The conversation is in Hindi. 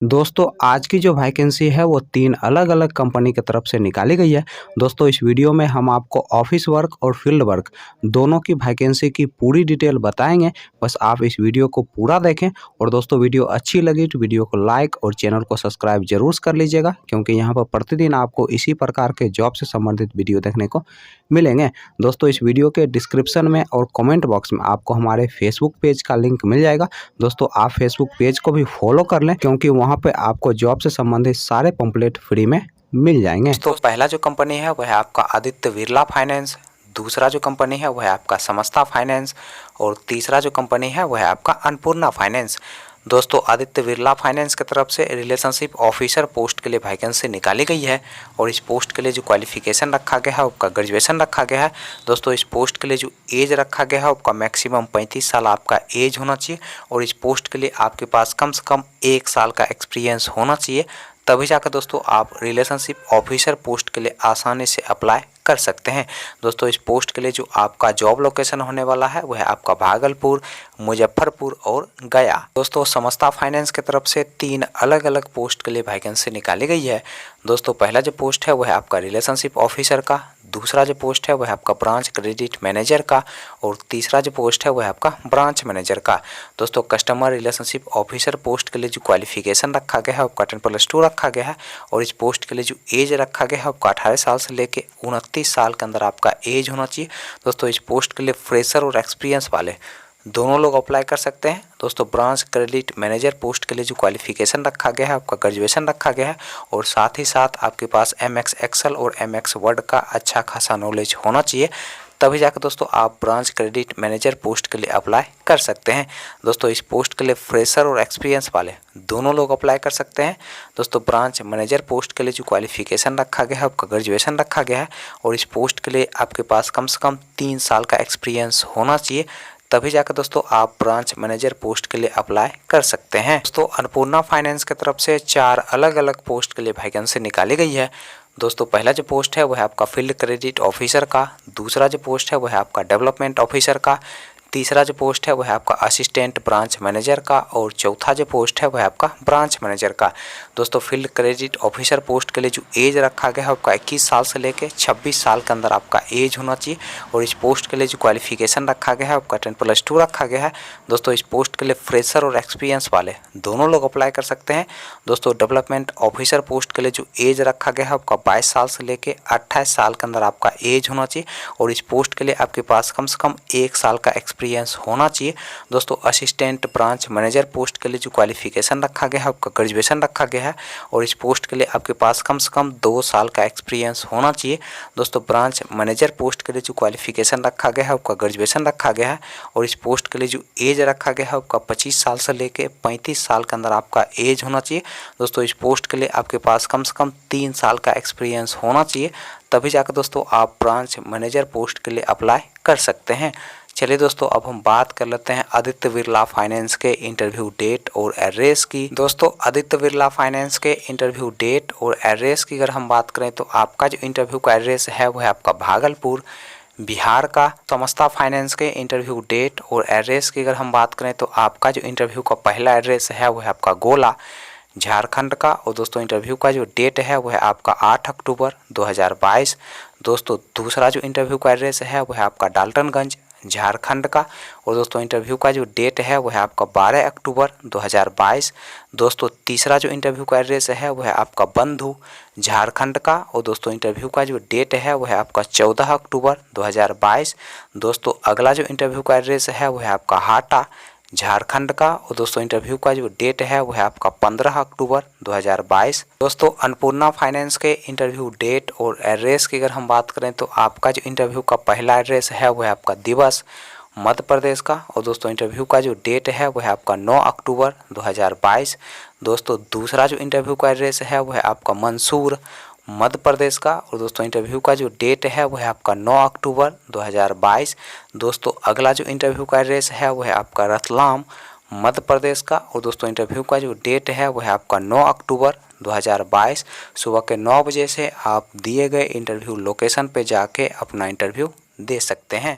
दोस्तों आज की जो वैकेंसी है वो 3 अलग-अलग कंपनी की तरफ से निकाली गई है। दोस्तों इस वीडियो में हम आपको ऑफिस वर्क और फील्ड वर्क दोनों की वैकेंसी की पूरी डिटेल बताएँगे। बस आप इस वीडियो को पूरा देखें और दोस्तों वीडियो अच्छी लगी तो वीडियो को लाइक और चैनल को सब्सक्राइब ज़रूर कर लीजिएगा, क्योंकि यहाँ पर प्रतिदिन आपको इसी प्रकार के जॉब से संबंधित वीडियो देखने को मिलेंगे। दोस्तों इस वीडियो के डिस्क्रिप्शन में और कमेंट बॉक्स में आपको हमारे फेसबुक पेज का लिंक मिल जाएगा। दोस्तों आप फेसबुक पेज को भी फॉलो कर लें, क्योंकि वहाँ पे आपको जॉब से संबंधित सारे पंपलेट फ्री में मिल जाएंगे। तो पहला जो कंपनी है वह है आपका आदित्य बिरला फाइनेंस, दूसरा जो कंपनी है वह है आपका समस्ता फाइनेंस और तीसरा जो कंपनी है वह है आपका अन्नपूर्णा फाइनेंस। दोस्तों आदित्य बिरला फाइनेंस की तरफ से रिलेशनशिप ऑफिसर पोस्ट के लिए वैकेंसी निकाली गई है और इस पोस्ट के लिए जो क्वालिफिकेशन रखा गया है उसका ग्रेजुएशन रखा गया है। दोस्तों इस पोस्ट के लिए जो एज रखा गया है उसका मैक्सिमम 35 साल आपका एज होना चाहिए और इस पोस्ट के लिए आपके पास कम से कम 1 साल का एक्सपीरियंस होना चाहिए, तभी जाकर दोस्तों आप रिलेशनशिप ऑफिसर पोस्ट के लिए आसानी से अप्लाई कर सकते हैं। दोस्तों इस पोस्ट के लिए जो आपका जॉब लोकेशन होने वाला है वह है आपका भागलपुर, मुजफ्फरपुर और गया। दोस्तों समस्ता फाइनेंस की तरफ से 3 अलग अलग पोस्ट के लिए वैकेंसी निकाली गई है। दोस्तों पहला जो पोस्ट है वह है आपका रिलेशनशिप ऑफिसर का, दूसरा जो पोस्ट है वह है आपका ब्रांच क्रेडिट मैनेजर का और तीसरा जो पोस्ट है वह है आपका ब्रांच मैनेजर का। दोस्तों कस्टमर रिलेशनशिप ऑफिसर पोस्ट के लिए जो क्वालिफिकेशन रखा गया है उसका 10+2 रखा गया है और इस पोस्ट के लिए जो एज रखा गया है उसका 18 साल से लेकर 29 साल के अंदर आपका एज होना चाहिए। दोस्तों इस पोस्ट के लिए फ्रेशर और एक्सपीरियंस वाले दोनों लोग अप्लाई कर सकते हैं। दोस्तों ब्रांच क्रेडिट मैनेजर पोस्ट के लिए जो क्वालिफिकेशन रखा गया है आपका ग्रेजुएशन रखा गया है और साथ ही साथ आपके पास MS एक्सेल और MS वर्ड का अच्छा खासा नॉलेज होना चाहिए, तभी जाकर दोस्तों आप ब्रांच क्रेडिट मैनेजर पोस्ट के लिए अप्लाई कर सकते हैं। दोस्तों इस पोस्ट के लिए फ्रेशर और एक्सपीरियंस वाले दोनों लोग अप्लाई कर सकते हैं। दोस्तों ब्रांच मैनेजर पोस्ट के लिए जो क्वालिफिकेशन रखा गया है आपका ग्रेजुएशन रखा गया है और इस पोस्ट के लिए आपके पास कम से कम 3 साल का एक्सपीरियंस होना चाहिए, तभी जाकर दोस्तों आप ब्रांच मैनेजर पोस्ट के लिए अप्लाई कर सकते हैं। दोस्तों अन्नपूर्णा फाइनेंस की तरफ से 4 अलग अलग पोस्ट के लिए वैकेंसी निकाली गई है। दोस्तों पहला जो पोस्ट है वह है आपका फील्ड क्रेडिट ऑफिसर का, दूसरा जो पोस्ट है वह है आपका डेवलपमेंट ऑफिसर का, तीसरा जो पोस्ट है वह है आपका असिस्टेंट ब्रांच मैनेजर का और चौथा जो पोस्ट है वह है आपका ब्रांच मैनेजर का। दोस्तों फील्ड क्रेडिट ऑफिसर पोस्ट के लिए जो एज रखा गया है आपका 21 साल से लेकर 26 साल के अंदर आपका एज होना चाहिए और इस पोस्ट के लिए जो क्वालिफिकेशन रखा गया है आपका 10+2 रखा गया है। दोस्तों इस पोस्ट के लिए फ्रेशर और एक्सपीरियंस वाले दोनों लोग अप्लाई कर सकते हैं। दोस्तों डेवलपमेंट ऑफिसर पोस्ट के लिए जो एज रखा गया है आपका 22 साल से लेकर 28 साल के अंदर आपका एज होना चाहिए और इस पोस्ट के लिए आपके पास कम से कम 1 साल का एक्सपीरियंस होना चाहिए। दोस्तों असिस्टेंट ब्रांच मैनेजर पोस्ट के लिए जो क्वालिफिकेशन रखा गया है आपका ग्रेजुएशन रखा गया है और इस पोस्ट के लिए आपके पास कम से कम 2 साल का एक्सपीरियंस होना चाहिए। दोस्तों ब्रांच मैनेजर पोस्ट के लिए जो क्वालिफिकेशन रखा गया है आपका ग्रेजुएशन रखा गया है और इस पोस्ट के लिए जो एज रखा गया है आपका 25 साल से लेकर 35 साल के अंदर आपका एज होना चाहिए। दोस्तों इस पोस्ट के लिए आपके पास कम से कम 3 साल का एक्सपीरियंस होना चाहिए, तभी जाकर दोस्तों आप ब्रांच मैनेजर पोस्ट के लिए अप्लाई कर सकते हैं। चलिए दोस्तों अब हम बात कर लेते हैं आदित्य बिरला फाइनेंस के इंटरव्यू डेट और एड्रेस की। दोस्तों आदित्य बिरला फाइनेंस के इंटरव्यू डेट और एड्रेस की अगर हम बात करें तो आपका जो इंटरव्यू का एड्रेस है वह है आपका भागलपुर, बिहार का। समस्ता फाइनेंस के इंटरव्यू डेट और एड्रेस की अगर हम बात करें तो आपका जो इंटरव्यू का पहला एड्रेस है वह है आपका गोला, झारखंड का और दोस्तों इंटरव्यू का जो डेट है वह है आपका 8 अक्टूबर 2022। दोस्तों दूसरा जो इंटरव्यू का एड्रेस है वह है आपका डाल्टनगंज, झारखंड का और दोस्तों इंटरव्यू का जो डेट है वह है आपका 12 अक्टूबर 2022। दोस्तों तीसरा जो इंटरव्यू का एड्रेस है वह है आपका बंधु, झारखंड का और दोस्तों इंटरव्यू का जो डेट है वह है आपका 14 अक्टूबर 2022। दोस्तों अगला जो इंटरव्यू का एड्रेस है वह है आपका हाटा, झारखंड का और दोस्तों इंटरव्यू का जो डेट है वह है आपका 15 अक्टूबर 2022। दोस्तों अन्नपूर्णा फाइनेंस के इंटरव्यू डेट और एड्रेस की अगर हम बात करें तो आपका जो इंटरव्यू का पहला एड्रेस है वह है आपका दिवस, मध्य प्रदेश का और दोस्तों इंटरव्यू का जो डेट है वह है आपका 9 अक्टूबर 2022। दोस्तों दूसरा जो इंटरव्यू का एड्रेस है वह है आपका मंसूर, मध्य प्रदेश का और दोस्तों इंटरव्यू का जो डेट है वह है आपका 9 अक्टूबर 2022। दोस्तों अगला जो इंटरव्यू का एड्रेस है वह है आपका रतलाम, मध्य प्रदेश का और दोस्तों इंटरव्यू का जो डेट है वह है आपका 9 अक्टूबर 2022। सुबह के 9 बजे से आप दिए गए इंटरव्यू लोकेशन पे जाके अपना इंटरव्यू दे सकते हैं।